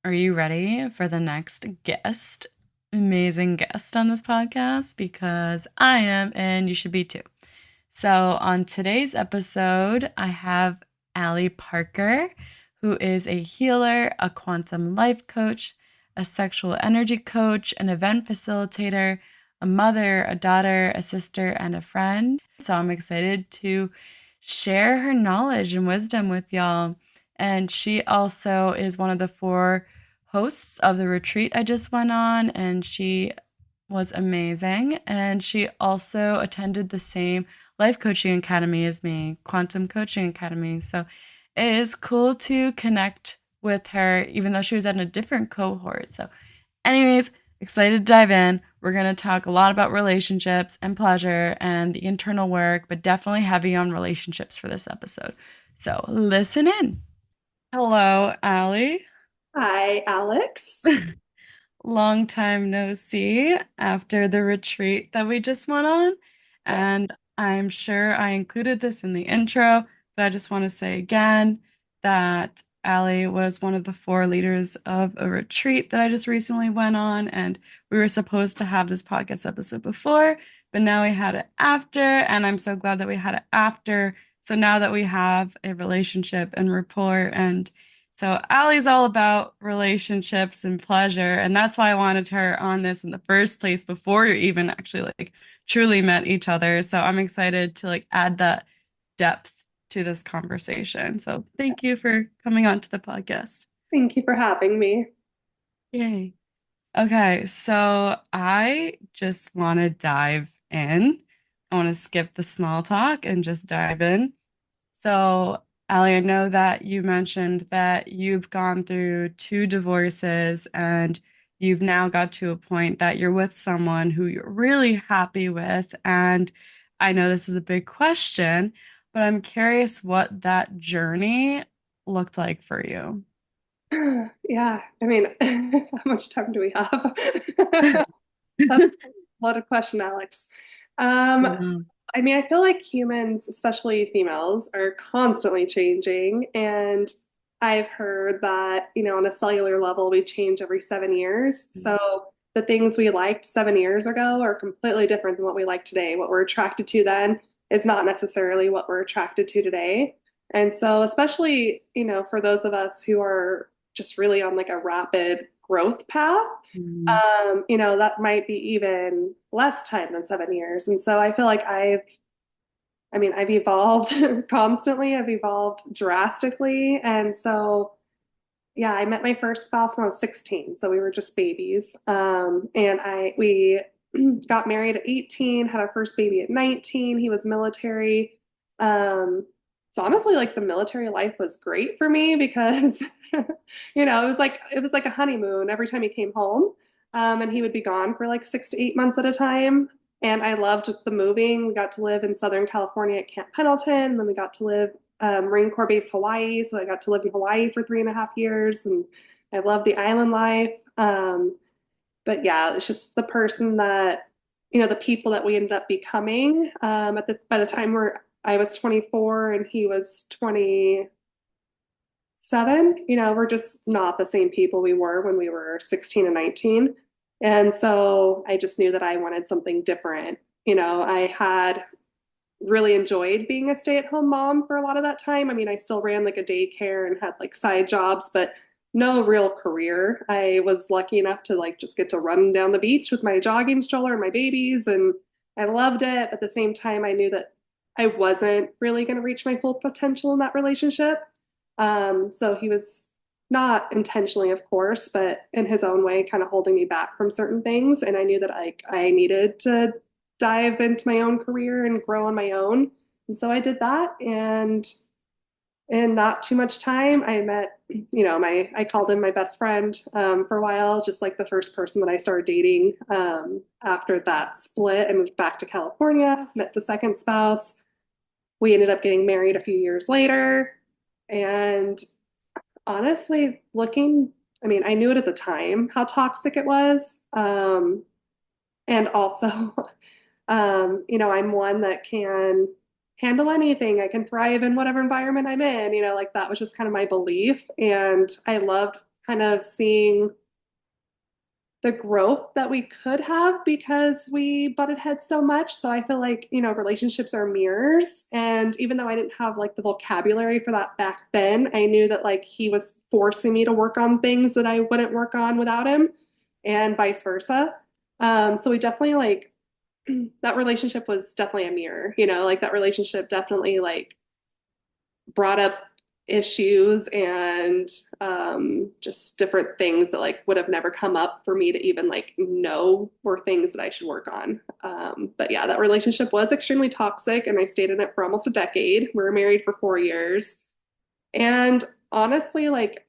Are you ready for the next guest? Amazing guest on this podcast because I am, and you should be too. So, on today's episode, I have Alie Parker, who is a healer, a quantum life coach, a sexual energy coach, an event facilitator, a mother, a daughter, a sister, and a friend. So, I'm excited to share her knowledge and wisdom with y'all. And she also is one of the four hosts of the retreat I just went on, and she was amazing. And she also attended the same life coaching academy as me, quantum coaching academy. So it is cool to connect with her, even though she was at a different cohort. So, anyways, excited to dive in. We're going to talk a lot about relationships and pleasure and the internal work, but definitely heavy on relationships for this episode. So, listen in. Hello, Allie. Hi, Alex. Long time no see after the retreat that we just went on. Yeah. And I'm sure I included this in the intro, but I just want to say again that Allie was one of the four leaders of a retreat that I just recently went on. And we were supposed to have this podcast episode before, but now we had it after. And I'm so glad that we had it after. So now that we have a relationship and rapport and so Allie's all about relationships and pleasure, and that's why I wanted her on this in the first place before you even actually truly met each other. So I'm excited to add that depth to this conversation. So thank you for coming on to the podcast. Thank you for having me. Yay. Okay, so I just want to dive in. I want to skip the small talk and just dive in. So, Allie, I know that you mentioned that you've gone through two divorces and you've now got to a point that you're with someone who you're really happy with. And I know this is a big question, but I'm curious what that journey looked like for you. Yeah, I mean, how much time do we have? That's a loaded question, Alex. Um, Yeah. I mean, I feel like humans, especially females, are constantly changing. And I've heard that, on a cellular level, we change every 7 years. So the things we liked 7 years ago are completely different than what we like today. What we're attracted to then is not necessarily what we're attracted to today. And so, especially, for those of us who are just really on like a rapid growth path, Mm. that might be even less time than 7 years. And so I feel like I've evolved constantly. I've evolved drastically. And so, yeah, I met my first spouse when I was 16. So we were just babies. We got married at 18, had our first baby at 19. He was military. So honestly, like the military life was great for me because, it was like a honeymoon every time he came home. And he would be gone for like 6 to 8 months at a time. And I loved the moving. We got to live in Southern California at Camp Pendleton. And then we got to live Marine Corps Base Hawaii. So I got to live in Hawaii for 3.5 years. And I loved the island life. But yeah, it's just the person that, the people that we ended up becoming by the time I was 24 and he was 27, we're just not the same people we were when we were 16 and 19. And so I just knew that I wanted something different. I had really enjoyed being a stay-at-home mom for a lot of that time. I mean, I still ran like a daycare and had like side jobs, but no real career. I was lucky enough to like just get to run down the beach with my jogging stroller and my babies, and I loved it. But at the same time, I knew that I wasn't really going to reach my full potential in that relationship. So he was not intentionally, of course, but in his own way, kind of holding me back from certain things. And I knew that I needed to dive into my own career and grow on my own. And so I did that. And in not too much time, I met, I called him my best friend for a while, just like the first person that I started dating. After that split, I moved back to California, met the second spouse. We ended up getting married a few years later. And honestly, I mean, I knew it at the time how toxic it was. And also, I'm one that can handle anything. I can thrive in whatever environment I'm in. Like that was just kind of my belief. And I loved kind of seeing the growth that we could have because we butted heads so much. So I feel like, relationships are mirrors. And even though I didn't have like the vocabulary for that back then, I knew that like he was forcing me to work on things that I wouldn't work on without him and vice versa. So we definitely like that relationship was definitely a mirror, like that relationship definitely like brought up issues and just different things that like would have never come up for me to even like know were things that I should work on. But yeah, that relationship was extremely toxic and I stayed in it for almost a decade. We were married for 4 years. And honestly, like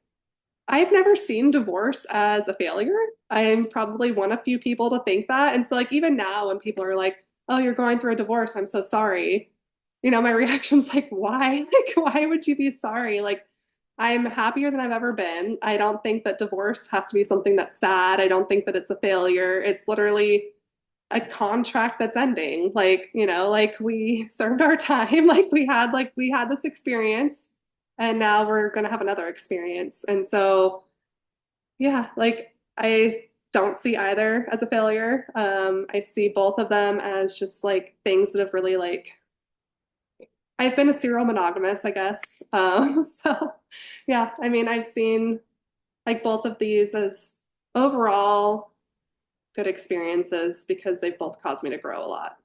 I've never seen divorce as a failure. I'm probably one of few people to think that. And so like even now when people are like, "Oh, you're going through a divorce. I'm so sorry." My reaction's like, "Why? Like why would you be sorry?" Like I'm happier than I've ever been. I don't think that divorce has to be something that's sad. I don't think that it's a failure. It's literally a contract that's ending. Like, like we served our time, like we had this experience and now we're going to have another experience. And so, yeah, like I don't see either as a failure. I see both of them as just like things that have really like I've been a serial monogamous, I guess. So yeah, I mean, I've seen like both of these as overall good experiences because they've both caused me to grow a lot.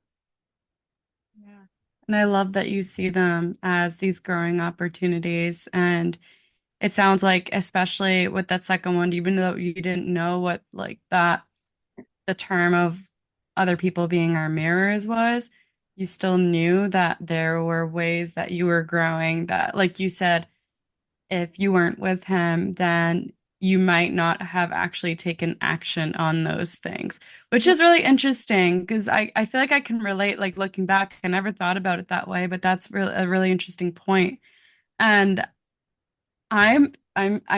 Yeah. And I love that you see them as these growing opportunities. And it sounds like, especially with that second one, even though you didn't know what like that the term of other people being our mirrors was, you still knew that there were ways that you were growing that, like you said, if you weren't with him, then you might not have actually taken action on those things, which is really interesting because I feel like I can relate, like looking back, I never thought about it that way, but that's really a really interesting point. And I'm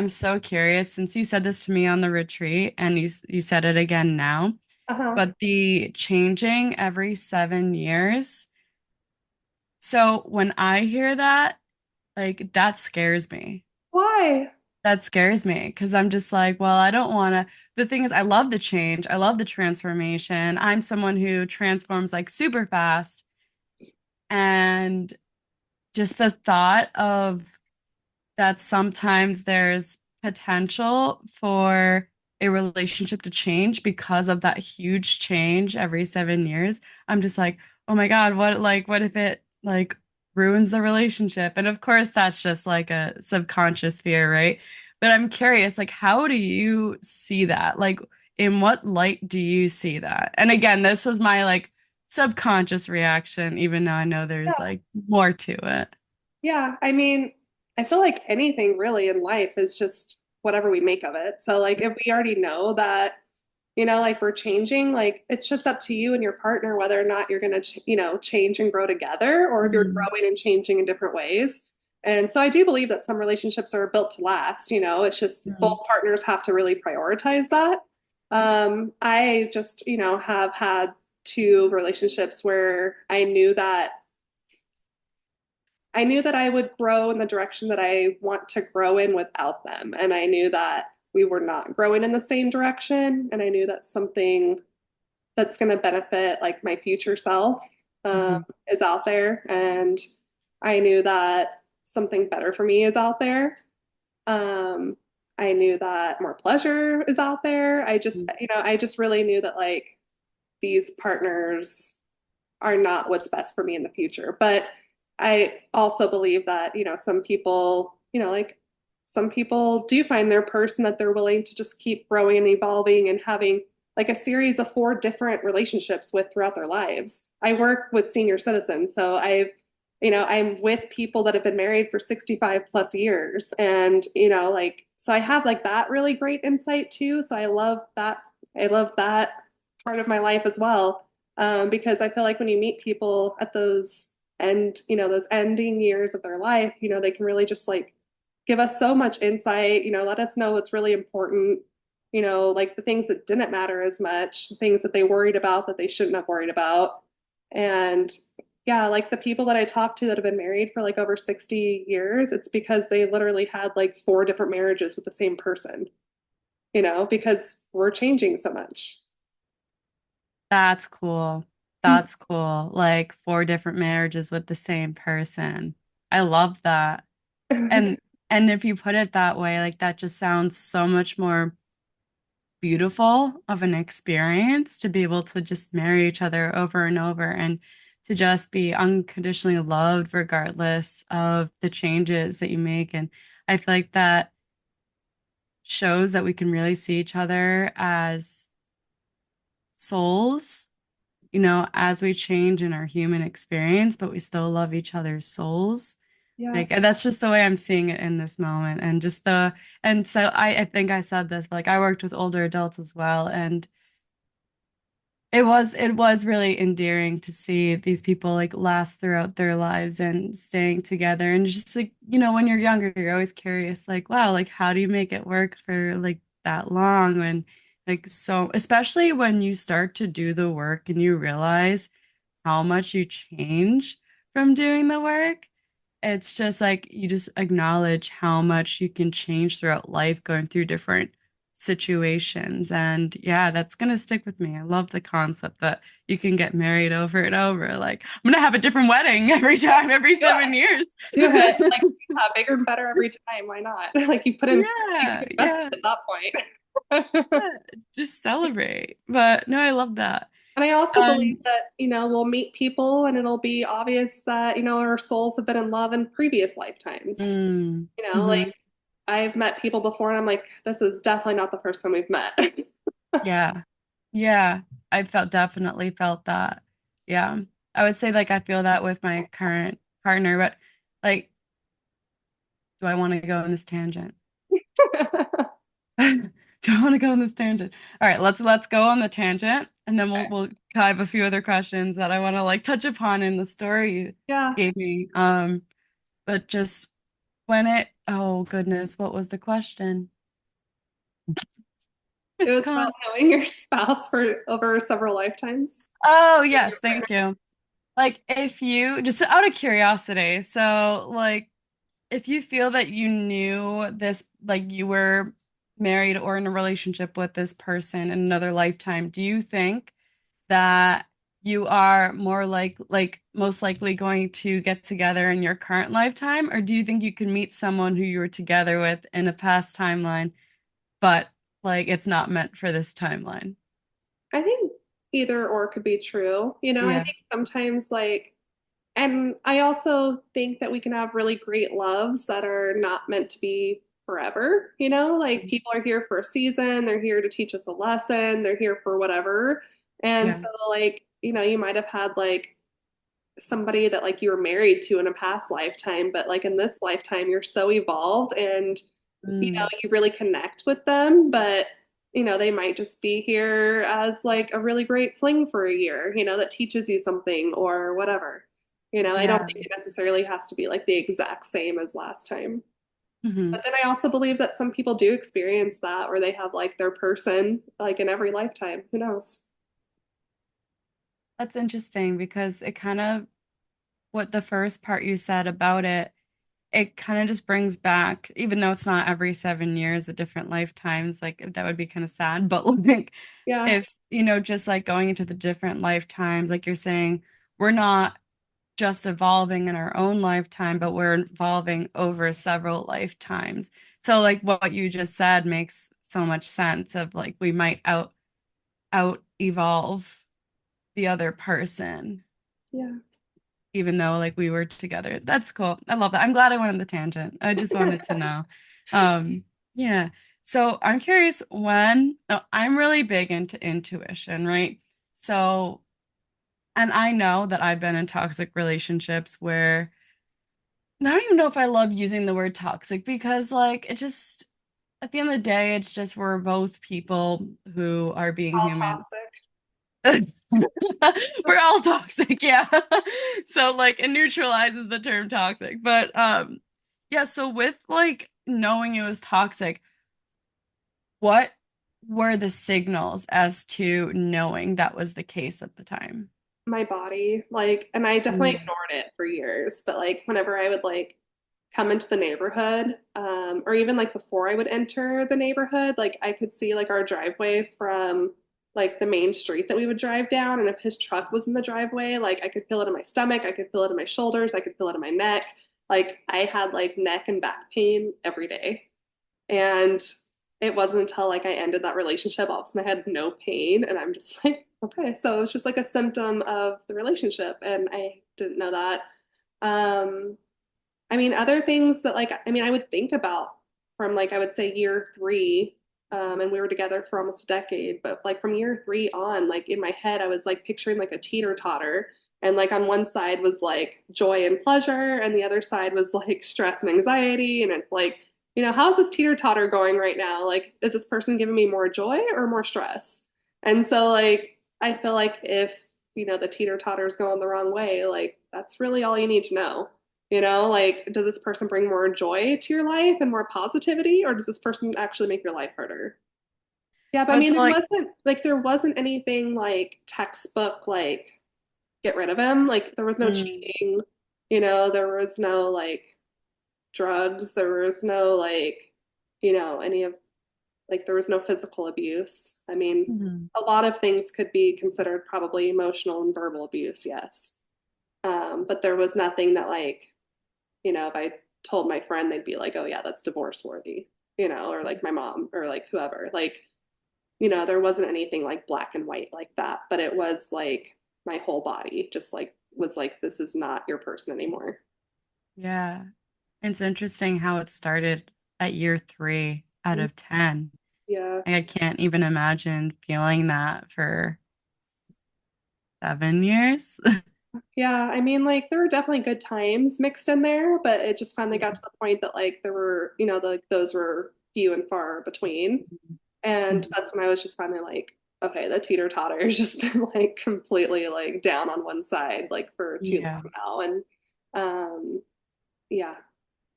so curious since you said this to me on the retreat and you said it again now, Uh-huh. but the changing every 7 years. So when I hear that, like that scares me. Why? That scares me because I'm just like, well, I don't want to. The thing is, I love the change. I love the transformation. I'm someone who transforms like super fast. And just the thought of that sometimes there's potential for a relationship to change because of that huge change every 7 years. I'm just like, oh my God, what if it like ruins the relationship? And of course, that's just like a subconscious fear, right? But I'm curious, like, how do you see that? Like, in what light do you see that? And again, this was my like subconscious reaction, even though I know there's like more to it. Yeah, I mean, I feel like anything really in life is just whatever we make of it. So like if we already know that, like we're changing, like it's just up to you and your partner whether or not you're going to, change and grow together or if you're Mm, growing and changing in different ways. And so I do believe that some relationships are built to last, it's just both mm, partners have to really prioritize that. I just, have had two relationships where I knew that I would grow in the direction that I want to grow in without them. And I knew that we were not growing in the same direction. And I knew that something that's going to benefit like my future self mhm, is out there. And I knew that something better for me is out there. Um, I knew that more pleasure is out there. mm, I just really knew that like these partners are not what's best for me in the future. But I also believe that, some people, like some people do find their person that they're willing to just keep growing and evolving and having like a series of four different relationships with throughout their lives. I work with senior citizens, so I'm with people that have been married for 65 plus years. And, like, so I have like that really great insight too. So I love that. I love that part of my life as well because I feel like when you meet people at those ending years of their life, they can really just like give us so much insight, let us know what's really important, like the things that didn't matter as much, the things that they worried about that they shouldn't have worried about. And Yeah, like the people that I talk to that have been married for like over 60 years, it's because they literally had like four different marriages with the same person, because we're changing so much. That's cool. That's cool. Like four different marriages with the same person. I love that. And and if you put it that way, like that just sounds so much more beautiful of an experience to be able to just marry each other over and over and to just be unconditionally loved regardless of the changes that you make. And I feel like that shows that we can really see each other as souls, as we change in our human experience, but we still love each other's souls. Yeah. Like that's just the way I'm seeing it in this moment. And so I think I said this, but like I worked with older adults as well. And it was really endearing to see these people like last throughout their lives and staying together. And just like, when you're younger, you're always curious, like, wow, like how do you make it work for like that long? And like so, especially when you start to do the work and you realize how much you change from doing the work. It's just like you just acknowledge how much you can change throughout life going through different situations. And yeah, that's going to stick with me. I love the concept that you can get married over and over. Like, I'm going to have a different wedding every time, every Do it. 7 years. Do it. Like, yeah, bigger and better every time. Why not? Like you've Yeah, invested yeah, at that point. yeah. Just celebrate. But no, I love that. And I also believe Um, that, we'll meet people and it'll be obvious that, our souls have been in love in previous lifetimes. Like mhm. I've met people before and I'm like, this is definitely not the first time we've met. Yeah. Yeah. I definitely felt that. Yeah. I would say like I feel that with my current partner, but like, do I want to go on this tangent? Do I want to go on this tangent? All right, let's go on the tangent and then I have a few other questions that I want to like touch upon in the story you Yeah. gave me. But just oh goodness, what was the question? It It's was about gone. knowing your spouse for over several lifetimes. Oh, yes, thank you. Like if you just out of curiosity, so like if you feel that you knew this, like you were married or in a relationship with this person in another lifetime, do you think that you are more like most likely going to get together in your current lifetime, or do you think you can meet someone who you were together with in a past timeline, but like it's not meant for this timeline? I think either or could be true. I Yeah. think sometimes and I also think that we can have really great loves that are not meant to be forever. Like people are here for a season, they're here to teach us a lesson, they're here for whatever. And Yeah. so, like, you might have had like somebody that like you were married to in a past lifetime, but like in this lifetime, you're so evolved and Mm, you really connect with them, but they might just be here as like a really great fling for a year, that teaches you something or whatever. I don't yeah. think it necessarily has to be like the exact same as last time. Hmm. But then I also believe that some people do experience that where they have like their person like in every lifetime. Who knows? That's interesting because it kind of what the first part you said about it kind of just brings back, even though it's not every 7 years, the different lifetimes, like that would be kind of sad. But like Yeah. if, just like going into the different lifetimes, like you're saying, we're not just evolving in our own lifetime, but we're evolving over several lifetimes. So like what you just said makes so much sense of like we might out evolve the other person Yeah. even though like we were together. That's cool. I love that. I'm glad I went on the tangent. I just wanted to know. Yeah. So I'm curious I'm really big into intuition, right? So, and I know that I've been in toxic relationships where I don't even know if I love using the word toxic because like it just at the end of the day, it's just we're both people who are being All human. toxic. We're all toxic, yeah. So like it neutralizes the term toxic. But yeah, so with like knowing it was toxic, what were the signals as to knowing that was the case at the time? my body. Like, and I definitely Mm. ignored it for years, but like whenever I would like come into the neighborhood, or even like before I would enter the neighborhood, like I could see like our driveway from like the main street that we would drive down. And if his truck was in the driveway, like I could feel it in my stomach, I could feel it in my shoulders, I could feel it in my neck. Like I had like neck and back pain every day. And it wasn't until like I ended that relationship, all of a sudden I had no pain. And I'm just like, okay, so it was just like a symptom of the relationship. And I didn't know that. Um, I mean, other things that like, I mean, I would think about from like, I would say year 3, and we were together for almost a decade, but like from year 3 on, like in my head, I was like picturing like a teeter-totter. And like on one side was like joy and pleasure, and the other side was like stress and anxiety. And it's like, how's this teeter-totter going right now? Like, is this person giving me more joy or more stress? And so like, I feel like if, the teeter-totter is going the wrong way, like that's really all you need to know. Like, does this person bring more joy to your life and more positivity, or does this person actually make your life harder? Yeah, but I But mean, so like, there wasn't anything like textbook, like get rid of him. Like, there was no mm, cheating, there was no like drugs, there was no like, any of like, there was no physical abuse. I mean, mhm. a lot of things could be considered probably emotional and verbal abuse, yes. But there was nothing that like, if I told my friend, they'd be like, oh, yeah, that's divorce worthy, or like my mom or like whoever. Like, there wasn't anything like black and white like that, but it was like my whole body just like was like, this is not your person anymore. Yeah. It's interesting how it started at year 3 out of 10. Yeah. Like, I can't even imagine feeling that for 7 years. Yeah. I mean, like, there were definitely good times mixed in there, but it just finally got Mhm. to the point that, like, there were, like, those were few and far between. And Mhm. that's when I was just finally like, okay, the teeter totter has just been like completely like down on one side like for too Yeah. long now. And yeah.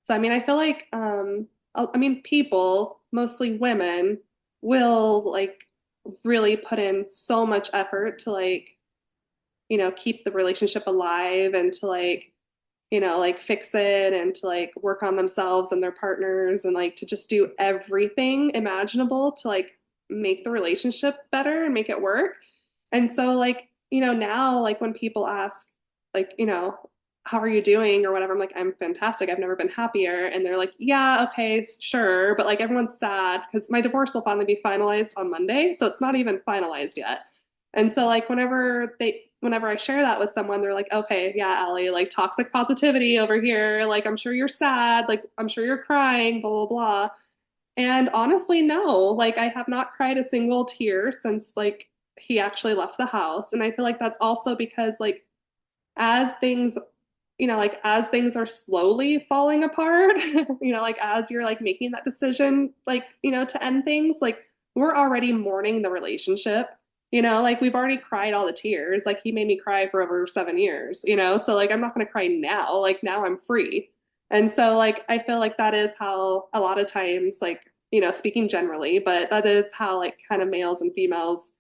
So I mean, I feel like I mean, people, mostly women, will like really put in so much effort to like, keep the relationship alive and to like, like fix it and to like work on themselves and their partners and like to just do everything imaginable to like make the relationship better and make it work. And so like, now like when people ask like, how are you doing or whatever, I'm like, I'm fantastic. I've never been happier. And they're like, yeah, okay, sure. But like everyone's sad because my divorce will finally be finalized on Monday. So it's not even finalized yet. And so like whenever I share that with someone, they're like, okay, yeah, Allie, like toxic positivity over here. Like, I'm sure you're sad. Like, I'm sure you're crying, blah, blah, blah. And honestly, no, like, I have not cried a single tear since like he actually left the house. And I feel like that's also because like as things, like as things are slowly falling apart, like as you're like making that decision, like, to end things, like we're already mourning the relationship, like we've already cried all the tears. Like he made me cry for over 7 years, so like I'm not going to cry now. Like now I'm free. And so like I feel like that is how a lot of times, like, speaking generally, but that is how like kind of males and females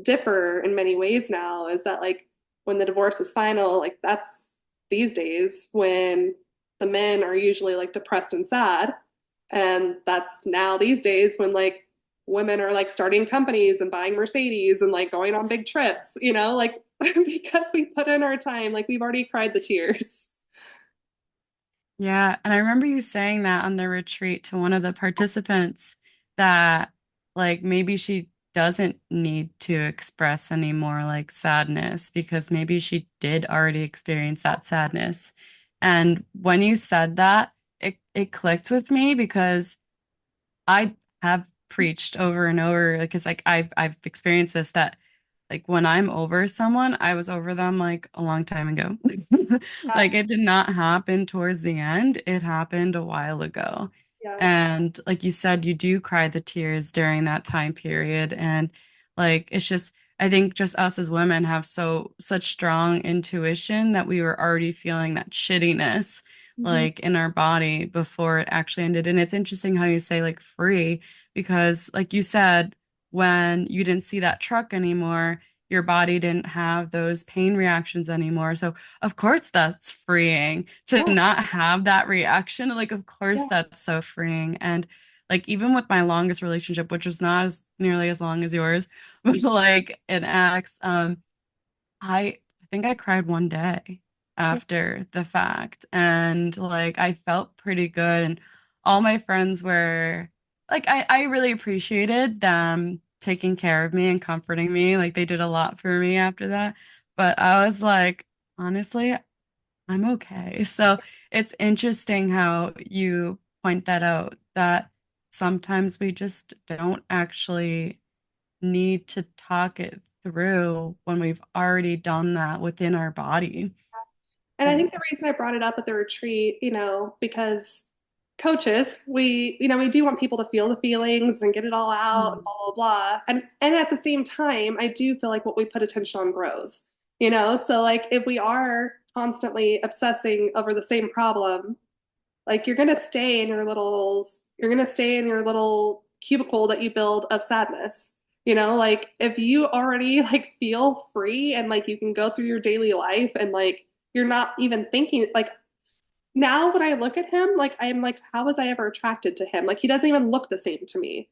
differ in many ways now is that like when the divorce is final, like that's these days when the men are usually like depressed and sad. And that's now these days when like women are like starting companies and buying Mercedes and like going on big trips, like because we put in our time, like we've already cried the tears. Yeah, and I remember you saying that on the retreat to one of the participants that like maybe she doesn't need to express any more like sadness because maybe she did already experience that sadness. And when you said that, it clicked with me because I have preached over and over because like I've experienced this that like when I'm over someone, I was over them like a long time ago. Yeah, Like it did not happen towards the end. It happened a while ago. yeah. And like you said, you do cry the tears during that time period. And like it's just I think just us as women have such strong intuition that we were already feeling that shittiness Mhm. like in our body before it actually ended. And it's interesting how you say like free because like you said, when you didn't see that truck anymore, your body didn't have those pain reactions anymore. So of course that's freeing to Yeah, not have that reaction. Like, of course yeah, that's so freeing. And like even with my longest relationship, which was not as nearly as long as yours, but like an ex, I think I cried one day yeah. after the fact, and like I felt pretty good, and all my friends were like I really appreciated them taking care of me and comforting me. Like they did a lot for me after that. But I was like, honestly, I'm okay. So it's interesting how you point that out, that sometimes we just don't actually need to talk it through when we've already done that within our body. And I And think the reason I brought it up at the retreat, because coaches, we do want people to feel the feelings and get it all out and mm, blah blah blah. And at the same time, I do feel like what we put attention on grows. So like if we are constantly obsessing over the same problem, like you're gonna stay in your little cubicle that you build of sadness. Like if you already like feel free and like you can go through your daily life and like you're not even thinking like now when I look at him, like I'm like, how was I ever attracted to him? Like he doesn't even look the same to me.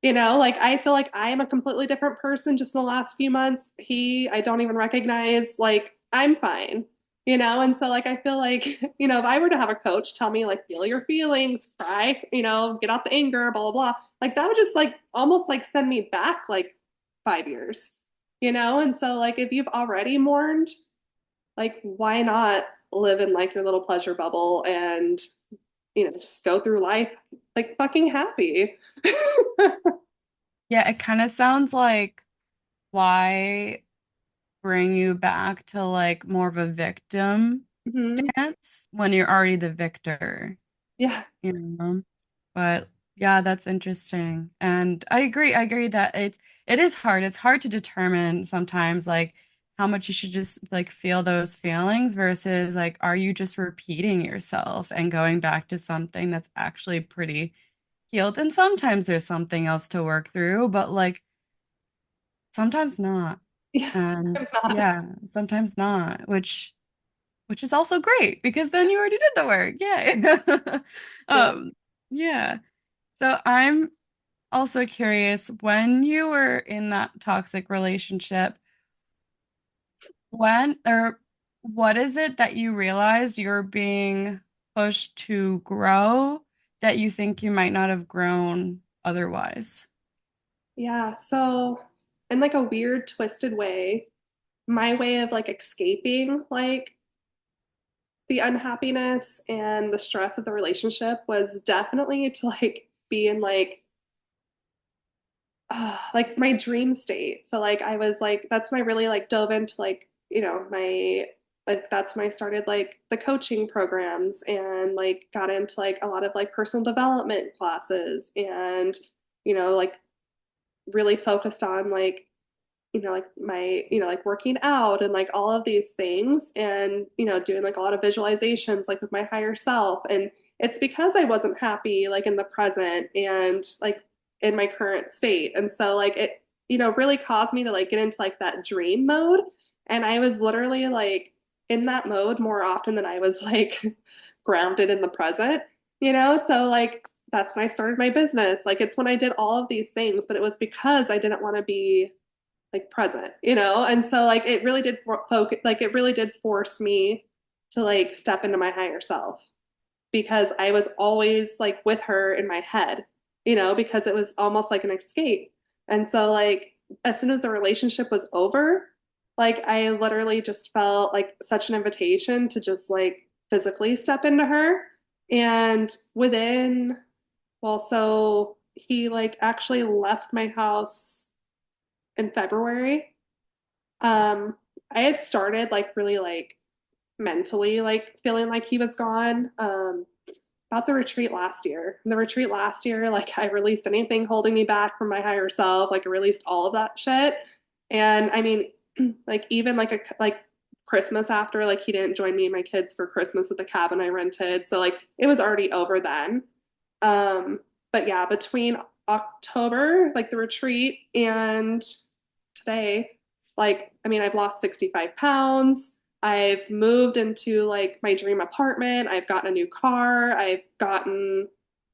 Like I feel like I am a completely different person just in the last few months. I don't even recognize, like, I'm fine. And so, like, I feel like, if I were to have a coach tell me, like, feel your feelings, cry, get out the anger, blah, blah, blah, like, that would just, like, almost like send me back, like, 5 years. And so, like, if you've already mourned, like, why not live in, like, your little pleasure bubble and, just go through life, like, fucking happy? yeah, it kind of sounds like, why bring you back to like more of a victim hmm stance when you're already the victor, Yeah. you know? But yeah, that's interesting. And I agree that it is hard. It's hard to determine sometimes like how much you should just like feel those feelings versus like are you just repeating yourself and going back to something that's actually pretty healed. And sometimes there's something else to work through, but like sometimes not. Yeah, And sometimes not. yeah, sometimes not, which is also great because then you already did the work. Yay. Yeah. um yeah. So I'm also curious, when you were in that toxic relationship, when or what is it that you realized you're being pushed to grow that you think you might not have grown otherwise? Yeah. So, in like a weird, twisted way, my way of like escaping like the unhappiness and the stress of the relationship was definitely to like be in like my dream state. So like I was like that's when I really like dove into like, my like that's when I started like the coaching programs and like got into like a lot of like personal development classes and like really focused on like like my like working out and like all of these things and doing like a lot of visualizations like with my higher self. And it's because I wasn't happy like in the present and like in my current state. And so like it really caused me to like get into like that dream mode. And I was literally like in that mode more often than I was like grounded in the present. So like that's when I started my business. Like it's when I did all of these things, but it was because I didn't want to be like present. And so like it really did focus, like it really did force me to like step into my higher self because I was always like with her in my head, because it was almost like an escape. And so like as soon as the relationship was over, like I literally just felt like such an invitation to just like physically step into her. And so he like actually left my house in February. I had started like really like mentally like feeling like he was gone about the retreat last year. And the retreat last year, like I released anything holding me back from my higher self, like I released all of that shit. And I mean, like even like Christmas after, like he didn't join me and my kids for Christmas at the cabin I rented. So like it was already over then. Um, but yeah, between October, like the retreat and today, Like, I mean, I've lost 65 pounds. I've moved into like my dream apartment. I've gotten a new car. I've gotten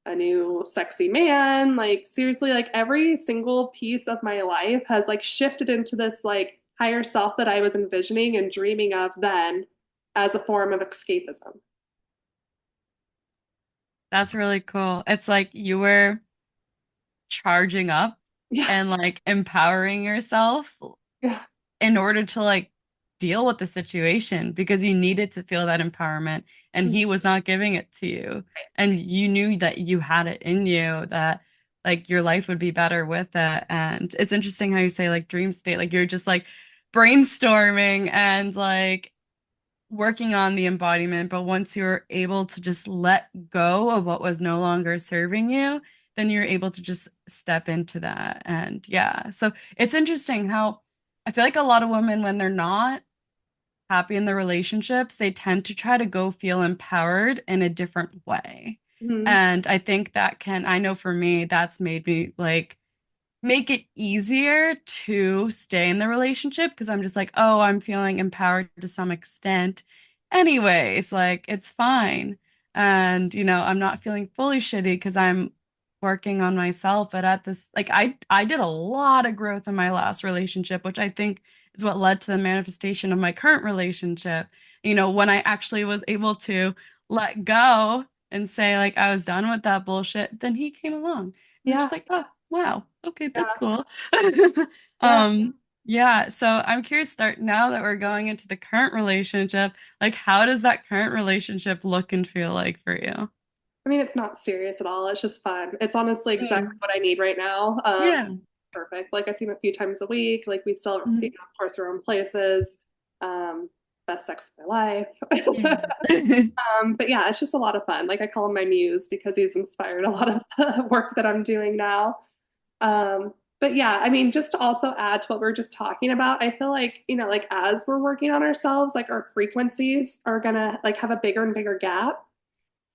a new sexy man. Like, seriously, like every single piece of my life has like shifted into this like higher self that I was envisioning and dreaming of then as a form of escapism. That's really cool. It's like you were charging up Yeah. and like empowering yourself Yeah. in order to like deal with the situation because you needed to feel that empowerment and he was not giving it to you. And you knew that you had it in you, that like your life would be better with it. And it's interesting how you say like dream state, like you're just like brainstorming and like working on the embodiment, but once you're able to just let go of what was no longer serving you, then you're able to just step into that. And yeah, so it's interesting how I feel like a lot of women, when they're not happy in their relationships, they tend to try to go feel empowered in a different way. Mhm. And I think that can, I know for me, that's made me like make it easier to stay in the relationship because I'm just like, oh, I'm feeling empowered to some extent. Anyways, like it's fine. And, I'm not feeling fully shitty because I'm working on myself. But at this, like I did a lot of growth in my last relationship, which I think is what led to the manifestation of my current relationship. When I actually was able to let go and say like I was done with that bullshit, then he came along. And I'm just Yeah. like, oh, wow. Okay, that's Yeah. cool. Yeah. Yeah, so I'm curious, start now that we're going into the current relationship, like how does that current relationship look and feel like for you? I mean, it's not serious at all. It's just fun. It's honestly exactly Mm. what I need right now. Yeah. Perfect. Like I see him a few times a week. Like we still, Mhm. of course, our own places. Um, Best sex of my life. Yeah. But yeah, it's just a lot of fun. Like I call him my muse because he's inspired a lot of the work that I'm doing now. But yeah, I mean, just to also add to what we are just talking about, I feel like, like as we're working on ourselves, like our frequencies are gonna like have a bigger and bigger gap.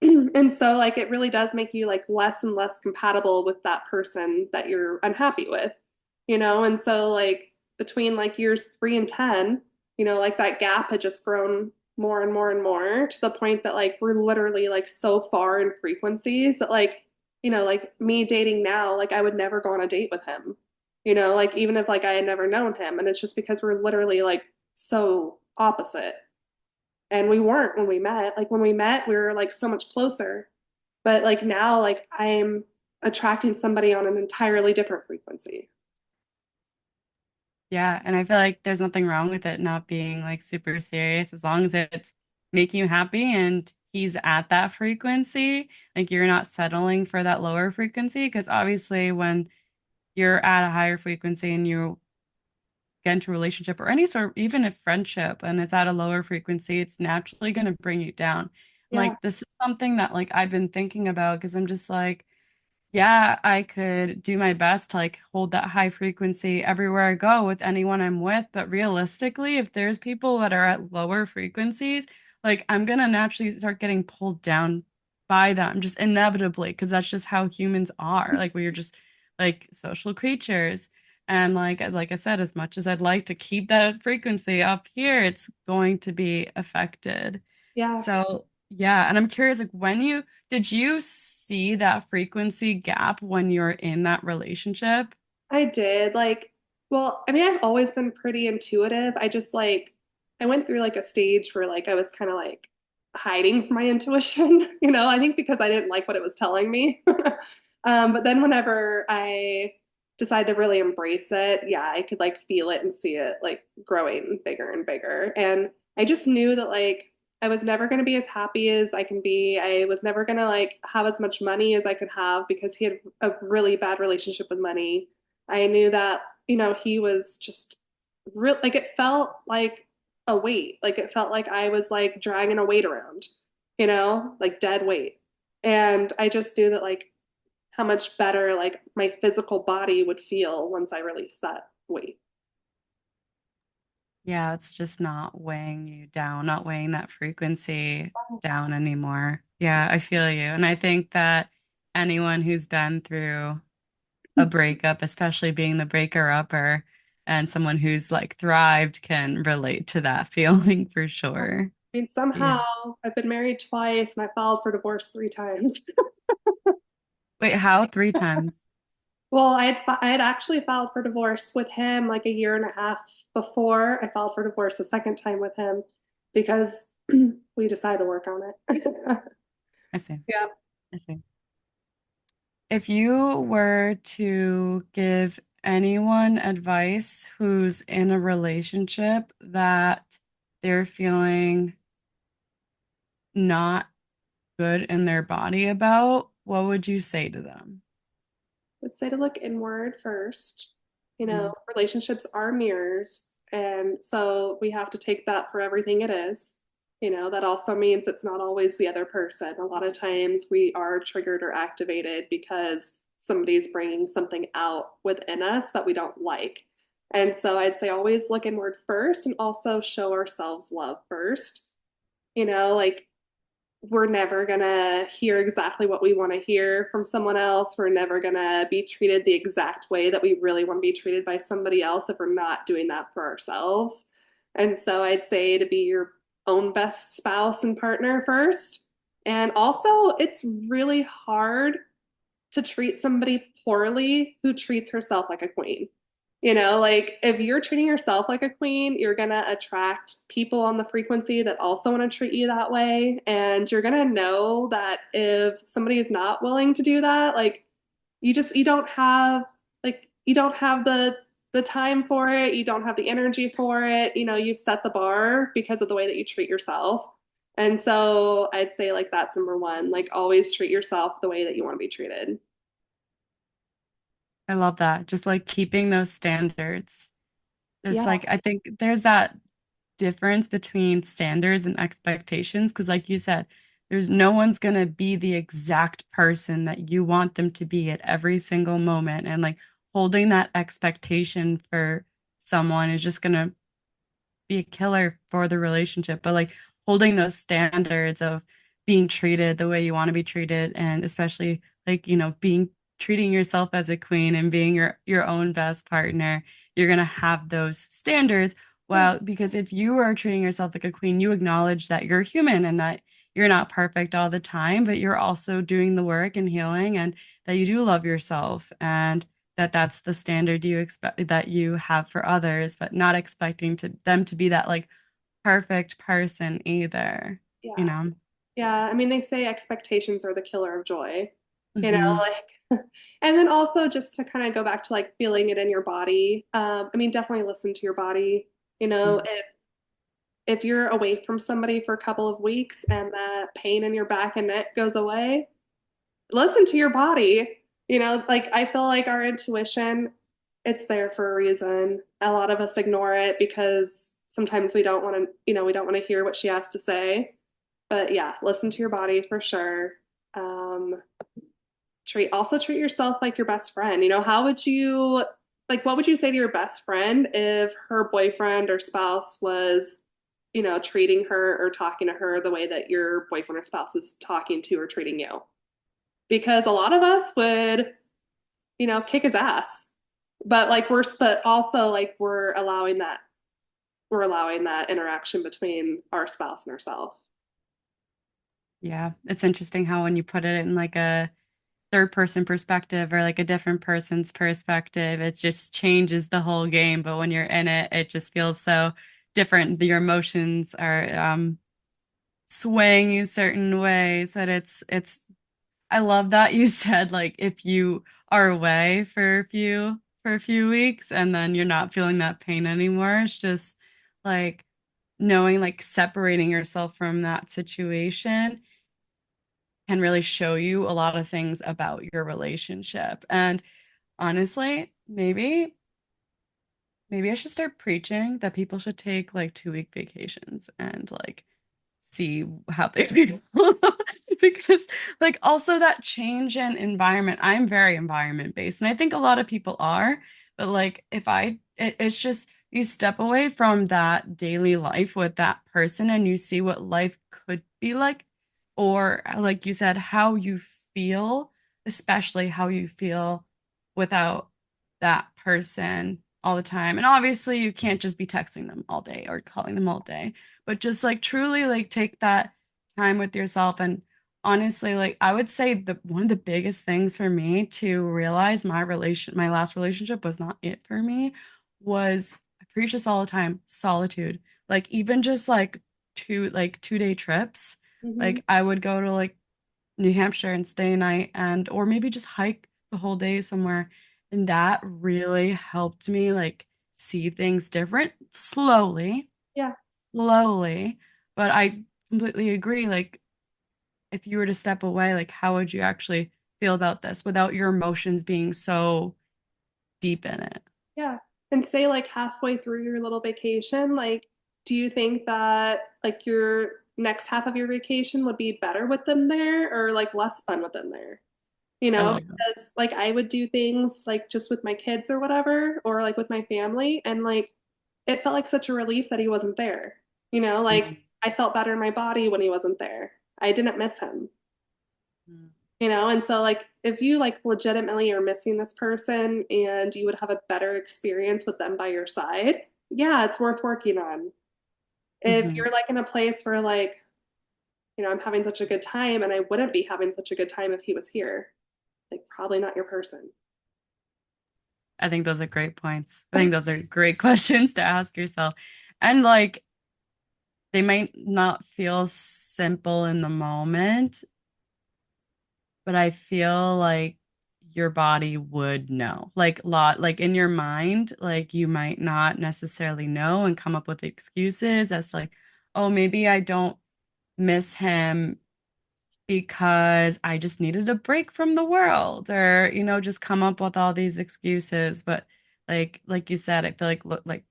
And so like it really does make you like less and less compatible with that person that you're unhappy with, And so like between like years 3 and 10, like that gap had just grown more and more and more to the point that like we're literally like so far in frequencies that like, like me dating now, like I would never go on a date with him, like even if like I had never known him. And it's just because we're literally like so opposite. And we weren't when we met. Like when we met, we were like so much closer. But like now, like I'm attracting somebody on an entirely different frequency. Yeah, and I feel like there's nothing wrong with it not being like super serious as long as it's making you happy and he's at that frequency, like you're not settling for that lower frequency because obviously when you're at a higher frequency and you get into a relationship or any sort, even a friendship, and it's at a lower frequency, it's naturally going to bring you down. Yeah, Like, this is something that like I've been thinking about because I'm just like, yeah, I could do my best to like hold that high frequency everywhere I go with anyone I'm with. But realistically, if there's people that are at lower frequencies, like I'm gonna naturally start getting pulled down by them just inevitably, because that's just how humans are. Like we are just like social creatures. And like I said, as much as I'd like to keep that frequency up here, it's going to be affected. yeah, So yeah, and I'm curious, like did you see that frequency gap when you're in that relationship? I did. Like, well, I mean, I've always been pretty intuitive. I just like, I went through like a stage where like I was kind of like hiding from my intuition, I think because I didn't like what it was telling me. But then whenever I decided to really embrace it, yeah, I could like feel it and see it like growing bigger and bigger. And I just knew that like I was never going to be as happy as I can be. I was never going to like have as much money as I could have because he had a really bad relationship with money. I knew that, he was just real, like it felt like a weight. Like it felt like I was like dragging a weight around, like dead weight. And I just knew that like how much better like my physical body would feel once I released that weight. Yeah, it's just not weighing you down, not weighing that frequency down anymore. Yeah, I feel you. And I think that anyone who's been through a breakup, especially being the breaker upper, and someone who's like thrived can relate to that feeling for sure. I mean, Yeah. somehow I've been married twice and I filed for divorce 3 times. Wait, how? Three times? Well, I had actually filed for divorce with him like a year and a half before I filed for divorce a second time with him because we decided to work on it. I see. Yeah. I see. If you were to give anyone advice who's in a relationship that they're feeling not good in their body about, what would you say to them? Would say to look inward first. You know, Mhm. relationships are mirrors, and so we have to take that for everything it is. You know, that also means it's not always the other person. A lot of times we are triggered or activated because somebody's bringing something out within us that we don't like. And so I'd say always look inward first and also show ourselves love first. You know, like we're never gonna hear exactly what we want to hear from someone else. We're never gonna be treated the exact way that we really want to be treated by somebody else if we're not doing that for ourselves. And so I'd say to be your own best spouse and partner first. And also, it's really hard to treat somebody poorly who treats herself like a queen. You know, like if you're treating yourself like a queen, you're going to attract people on the frequency that also want to treat you that way. And you're going to know that if somebody is not willing to do that, like you don't have you don't have the time for it, you don't have the energy for it. You know, you've set the bar because of the way that you treat yourself. And so I'd say like that's number one, like always treat yourself the way that you want to be treated. I love that. Just like keeping those standards. There's Yeah. like, I think there's that difference between standards and expectations. Cause like you said, there's no one's gonna be the exact person that you want them to be at every single moment. And like holding that expectation for someone is just gonna be a killer for the relationship, but like holding those standards of being treated the way you want to be treated, and especially like, being treating yourself as a queen and being your own best partner, you're going to have those standards. Yeah. Well, because if you are treating yourself like a queen, you acknowledge that you're human and that you're not perfect all the time, but you're also doing the work and healing, and that you do love yourself, and that's the standard you expect that you have for others, but not expecting to them to be that like perfect person either, you Yeah. know? Yeah. I mean, they say expectations are the killer of joy, you know, Hmm. like, and then also just to kind of go back to like feeling it in your body. I mean, definitely listen to your body. You know, if you're away from somebody for a couple of weeks and that pain in your back and neck goes away, listen to your body. You know, like I feel like our intuition, it's there for a reason. A lot of us ignore it because sometimes we don't want to, we don't want to hear what she has to say. But yeah, listen to your body for sure. Um, treat yourself like your best friend. You know, how would you what would you say to your best friend if her boyfriend or spouse was, treating her or talking to her the way that your boyfriend or spouse is talking to or treating you? Because a lot of us would, kick his ass. But but also like we're allowing that interaction between our spouse and ourselves. Yeah, it's interesting how when you put it in like a third person perspective or like a different person's perspective, it just changes the whole game. But when you're in it, it just feels so different. Your emotions are swaying you certain ways. But it's I love that you said like if you are away for a few weeks and then you're not feeling that pain anymore, it's just like knowing like separating yourself from that situation can really show you a lot of things about your relationship. And honestly, maybe I should start preaching that people should take like 2 week vacations and like see how they feel. Because like also that change in environment, I'm very environment based and I think a lot of people are, but like if it's just you step away from that daily life with that person and you see what life could be like, or like you said, how you feel, especially how you feel without that person, all the time. And obviously you can't just be texting them all day or calling them all day, but just like truly like take that time with yourself. And honestly, like I would say the one of the biggest things for me to realize my last relationship was not it for me was I preach this all the time, solitude. Like even just like 2 day trips. Hmm. Like I would go to like New Hampshire and stay a night and or maybe just hike the whole day somewhere. And that really helped me like see things different Yeah, slowly. But I completely agree. Like if you were to step away, like how would you actually feel about this without your emotions being so deep in it? yeah. And say like halfway through your little vacation, like, do you think that like your next half of your vacation would be better with them there or like less fun with them there? You I know, love that. because like I would do things like just with my kids or whatever, or like with my family, and like it felt like such a relief that he wasn't there. You know, like Mhm. I felt better in my body when he wasn't there. I didn't miss him, Mhm. you know, and so like if you like legitimately are missing this person and you would have a better experience with them by your side, yeah, it's worth working on. If Mhm. you're like in a place where like, you know, I'm having such a good time and I wouldn't be having such a good time if he was here, like probably not your person. I think those are great points. I think those are great questions to ask yourself. And like they might not feel simple in the moment, but I feel like your body would know. Like in your mind, like you might not necessarily know and come up with excuses as to like, oh, maybe I don't miss him because I just needed a break from the world or, just come up with all these excuses. But like you said, I feel like like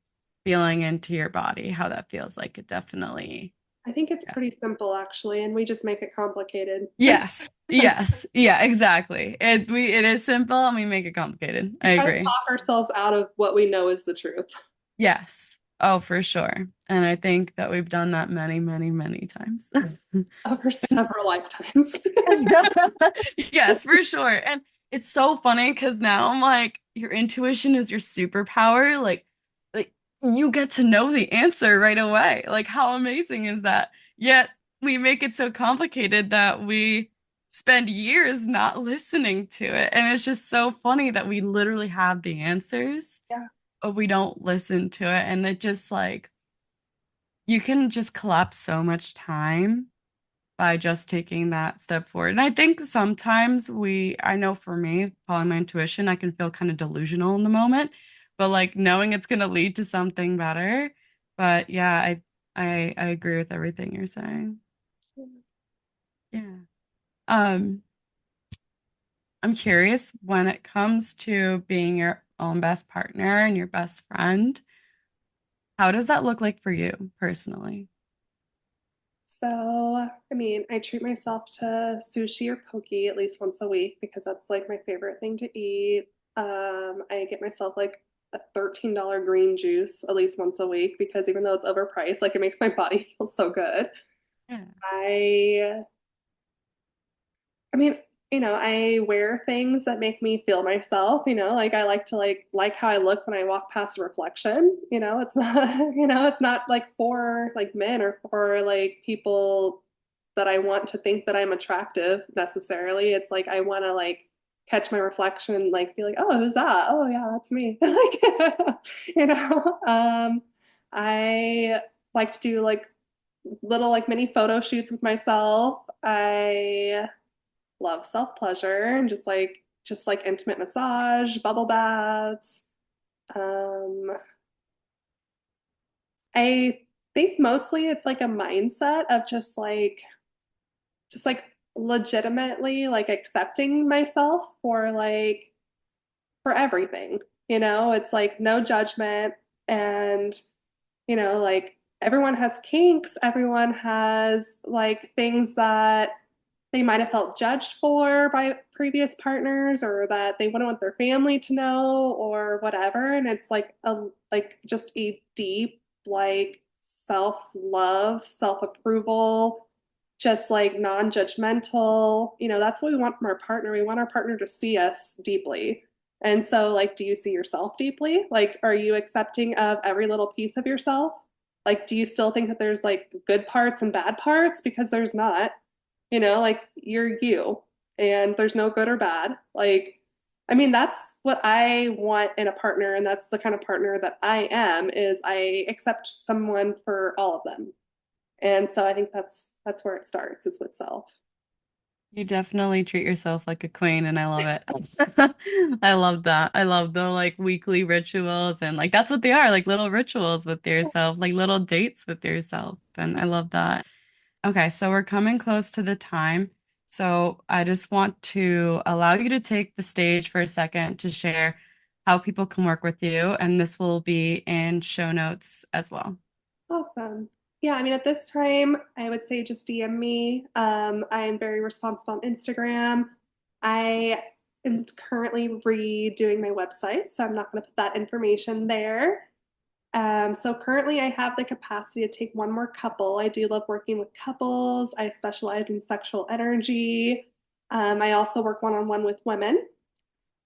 feeling into your body, how that feels like it definitely. I think it's Yeah. pretty simple actually, and we just make it complicated. Yes. Yes. Yeah, exactly. It is simple and we make it complicated. We I try to agree. talk ourselves out of what we know is the truth Yes. Oh, for sure. And I think that we've done that many, many, many times. over several lifetimes. Yes, for sure. And it's so funny because now I'm like, your intuition is your superpower. Like you get to know the answer right away. Like, how amazing is that? Yet we make it so complicated that we spend years not listening to it. And it's just so funny that we literally have the answers, Yeah. but we don't listen to it. And it just like, you can just collapse so much time by just taking that step forward. And I think sometimes I know for me, following my intuition, I can feel kind of delusional in the moment, but like knowing it's going to lead to something better. But yeah, I agree with everything you're saying. Yeah. Um, I'm curious when it comes to being your own best partner and your best friend, how does that look like for you personally? So, I mean, I treat myself to sushi or poke at least once a week because that's like my favorite thing to eat. I get myself like a $13 green juice at least once a week because even though it's overpriced, like it makes my body feel so good. Yeah. I I mean, you know, I wear things that make me feel myself, you know, like I like to like how I look when I walk past a reflection, you know, it's not, you know, it's not like for like men or for like people that I want to think that I'm attractive necessarily. It's like I want to like catch my reflection and like be like, "Oh, who's that? Oh, yeah, that's me." Like, you know, I like to do like little like mini photo shoots with myself. I love self pleasure and just like intimate massage, bubble baths. Um, I think mostly it's like a mindset of just like legitimately like accepting myself for like for everything. You know, it's like no judgment and you know, like everyone has kinks, everyone has like things that they might have felt judged for by previous partners or that they wouldn't want their family to know or whatever. And it's like just a deep like self-love, self-approval, just like non-judgmental. You know, that's what we want from our partner. We want our partner to see us deeply. And so, like, do you see yourself deeply? Like, are you accepting of every little piece of yourself? Like, do you still think that there's like good parts and bad parts? Because there's not, like you're you and there's no good or bad. Like, I mean, that's what I want in a partner. And that's the kind of partner that I am, is I accept someone for all of them. And so I think that's where it starts, is with self. You definitely treat yourself like a queen, and I love it. I love that. I love the like weekly rituals, and like that's what they are, like little rituals with yourself, like little dates with yourself. And I love that. Okay, so we're coming close to the time. So I just want to allow you to take the stage for a second to share how people can work with you, and this will be in show notes as well. Awesome. Yeah, I mean, at this time, I would say just DM me. I am very responsive on Instagram. I am currently redoing my website, so I'm not going to put that information there. So currently, I have the capacity to take one more couple. I do love working with couples. I specialize in sexual energy. I also work one-on-one with women.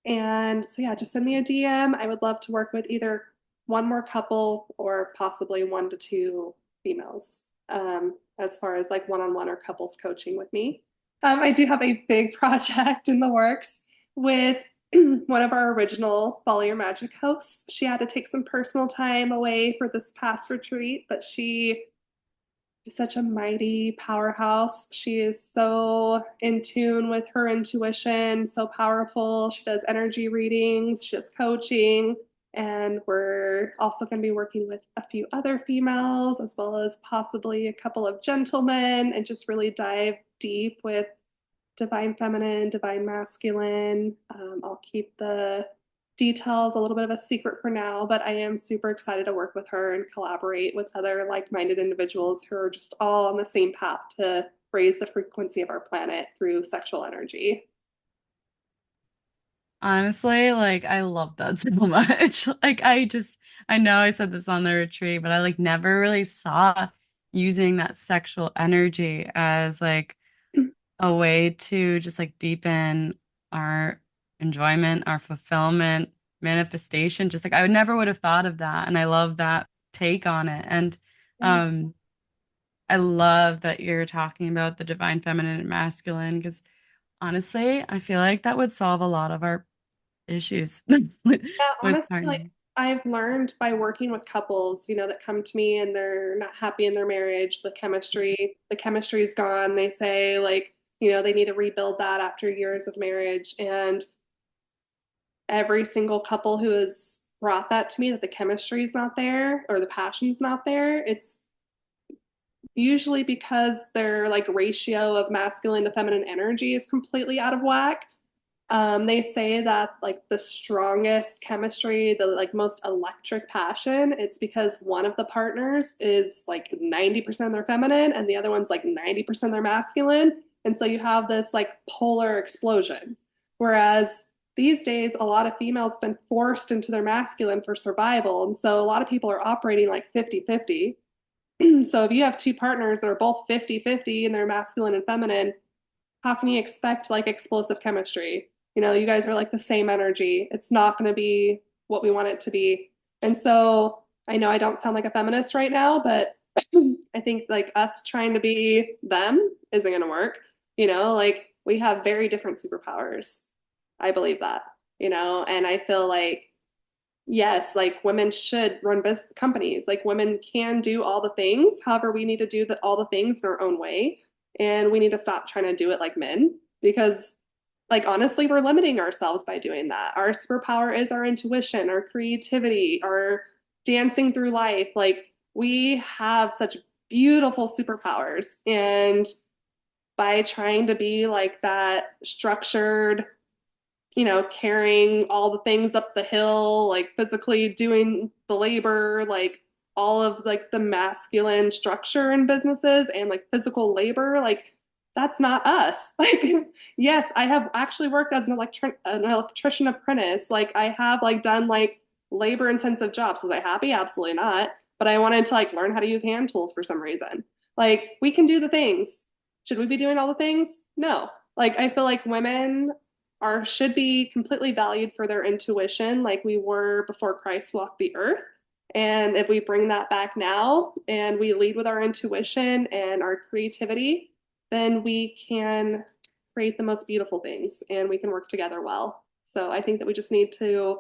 And so, yeah, just send me a DM. I would love to work with either one more couple or possibly one to two females, as far as like one-on-one or couples coaching with me. I do have a big project in the works with one of our original Follow Your Magic hosts. She had to take some personal time away for this past retreat, but she is such a mighty powerhouse. She is so in tune with her intuition, so powerful. She does energy readings, she does coaching, and we're also going to be working with a few other females as well as possibly a couple of gentlemen, and just really dive deep with divine feminine, divine masculine. I'll keep the details a little bit of a secret for now, but I am super excited to work with her and collaborate with other like minded individuals who are just all on the same path to raise the frequency of our planet through sexual energy. Honestly, like I love that so much. Like I know I said this on the retreat, but I like never really saw using that sexual energy as like a way to just like deepen our enjoyment, our fulfillment, manifestation. Just like I would never would have thought of that. And I love that take on it. And Yeah, um I love that you're talking about the divine feminine and masculine because honestly, I feel like that would solve a lot of our issues with, honestly, like partners. I've learned by working with couples, that come to me and they're not happy in their marriage, the chemistry's gone. They say like, they need to rebuild that after years of marriage. And every single couple who has brought that to me, that the chemistry is not there or the passion's not there, it's usually because their like ratio of masculine to feminine energy is completely out of whack. They say that like the strongest chemistry, the like most electric passion, it's because one of the partners is like 90% their feminine and the other one's like 90% their masculine. And so you have this like polar explosion. Whereas these days, a lot of females have been forced into their masculine for survival. And so a lot of people are operating like 50-50. So if you have two partners that are both 50-50 in their masculine and feminine, how can you expect like explosive chemistry? You guys are like the same energy. It's not going to be what we want it to be. And so I know I don't sound like a feminist right now, but I think like us trying to be them isn't going to work. Like we have very different superpowers. I believe that, and I feel like yes, like women should run business companies. Like women can do all the things. However, we need to do all the things in our own way. And we need to stop trying to do it like men because, like, honestly, we're limiting ourselves by doing that. Our superpower is our intuition, our creativity, our dancing through life. Like, we have such beautiful superpowers. And by trying to be like that structured, carrying all the things up the hill, like physically doing the labor, like all of like the masculine structure in businesses and like physical labor, like that's not us. Like, yes, I have actually worked as an electrician apprentice. Like I have like done like labor intensive jobs. Was I happy? Absolutely not. But I wanted to like learn how to use hand tools for some reason. Like we can do the things. Should we be doing all the things? No. Like I feel like women are should be completely valued for their intuition, like we were before Christ walked the earth. And if we bring that back now and we lead with our intuition and our creativity, then we can create the most beautiful things and we can work together well. So I think that we just need to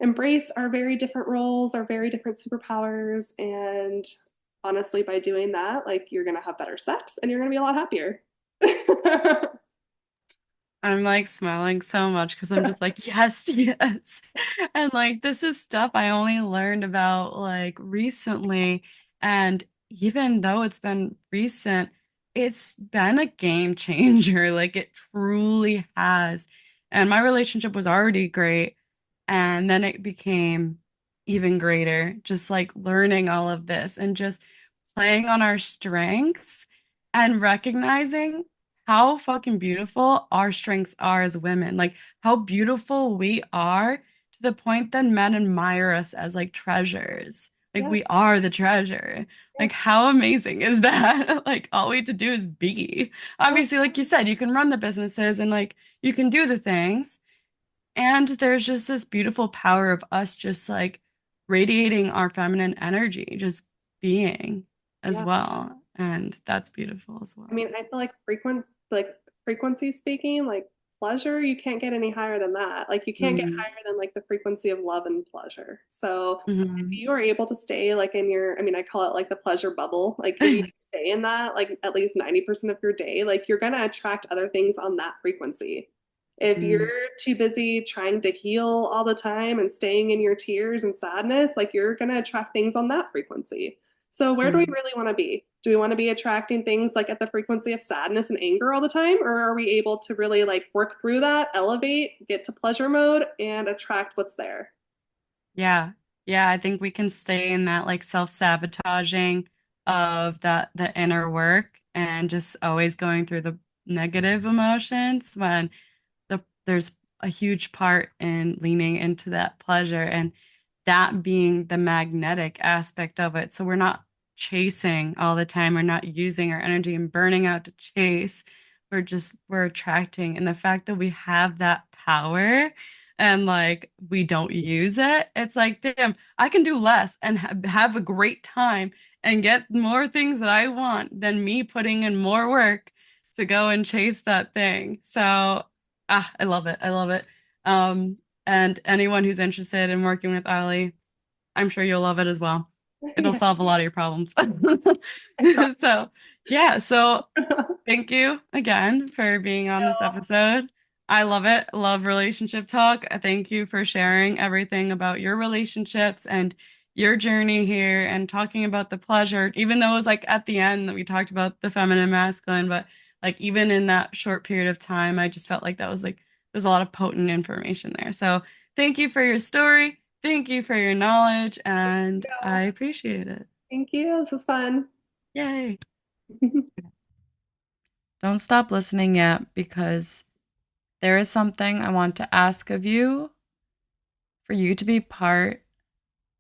embrace our very different roles, our very different superpowers. And honestly, by doing that, like you're going to have better sex and you're going to be a lot happier. I'm like smiling so much because I'm just like, yes, yes. And like, this is stuff I only learned about like recently. And even though it's been recent, it's been a game changer. Like, it truly has. And my relationship was already great. And then it became even greater, just like learning all of this and just playing on our strengths and recognizing how fucking beautiful our strengths are as women. Like how beautiful we are to the point that men admire us as like treasures. Like Yeah, we are the treasure. yeah, Like how amazing is that? Like all we have to do is be. yeah, Obviously, like you said, you can run the businesses and like you can do the things. And there's just this beautiful power of us just like radiating our feminine energy, just being as yeah. well. And that's beautiful as I well. mean, I feel like frequency speaking, like pleasure, you can't get any higher than that. Like you can't get Mm-hmm. higher than like the frequency of love and pleasure. So if Mm-hmm. you are able to stay like in your, I mean, I call it like the pleasure bubble. Like if you stay in that like at least 90% of your day, like you're gonna attract other things on that frequency. If Mm, you're too busy trying to heal all the time and staying in your tears and sadness, like you're gonna attract things on that frequency. So where do we mm. really want to be? Do we want to be attracting things like at the frequency of sadness and anger all the time? Or are we able to really like work through that, elevate, get to pleasure mode and attract what's there? Yeah. Yeah, I think we can stay in that like self-sabotaging of that the inner work and just always going through the negative emotions when there's a huge part in leaning into that pleasure and that being the magnetic aspect of it. So we're not chasing all the time. We're not using our energy and burning out to chase. We're attracting. And the fact that we have that power and like we don't use it, it's like, damn, I can do less and have a great time and get more things that I want than me putting in more work to go and chase that thing. So I love it. I love it. Um, and anyone who's interested in working with Allie, I'm sure you'll love it as well. It'll Yeah, solve a lot of your problems. I promise. So, yeah. So, thank you again for being on this episode. I love it. Love relationship talk. Thank you for sharing everything about your relationships and your journey here and talking about the pleasure, even though it was like at the end that we talked about the feminine masculine, but like even in that short period of time, I just felt like that was like there's a lot of potent information there. So thank you for your story. Thank you for your knowledge, and I appreciate it. Thank you. This is fun. Yay. Don't stop listening yet because there is something I want to ask of you for you to be part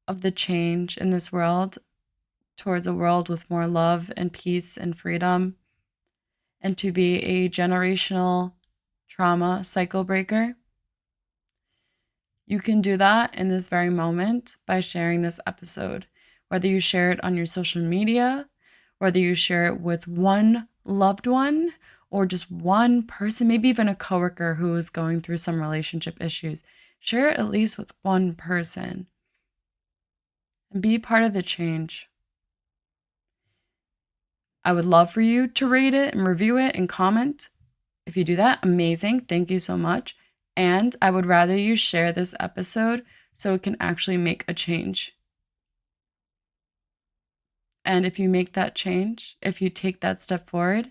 of the change in this world towards a world with more love and peace and freedom, and to be a generational trauma cycle breaker. You can do that in this very moment by sharing this episode, whether you share it on your social media, whether you share it with one loved one or just one person, maybe even a coworker who is going through some relationship issues. Share it at least with one person and be part of the change. I would love for you to rate it and review it and comment. If you do that, amazing. Thank you so much. And I would rather you share this episode so it can actually make a change. And if you make that change, if you take that step forward,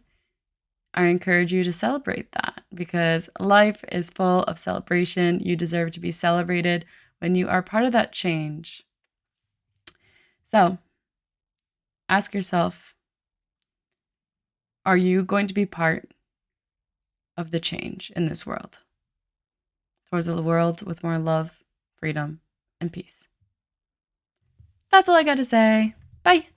I encourage you to celebrate that because life is full of celebration. You deserve to be celebrated when you are part of that change. So ask yourself, are you going to be part of the change in this world towards a world with more love, freedom, and peace? That's all I got to say. Bye.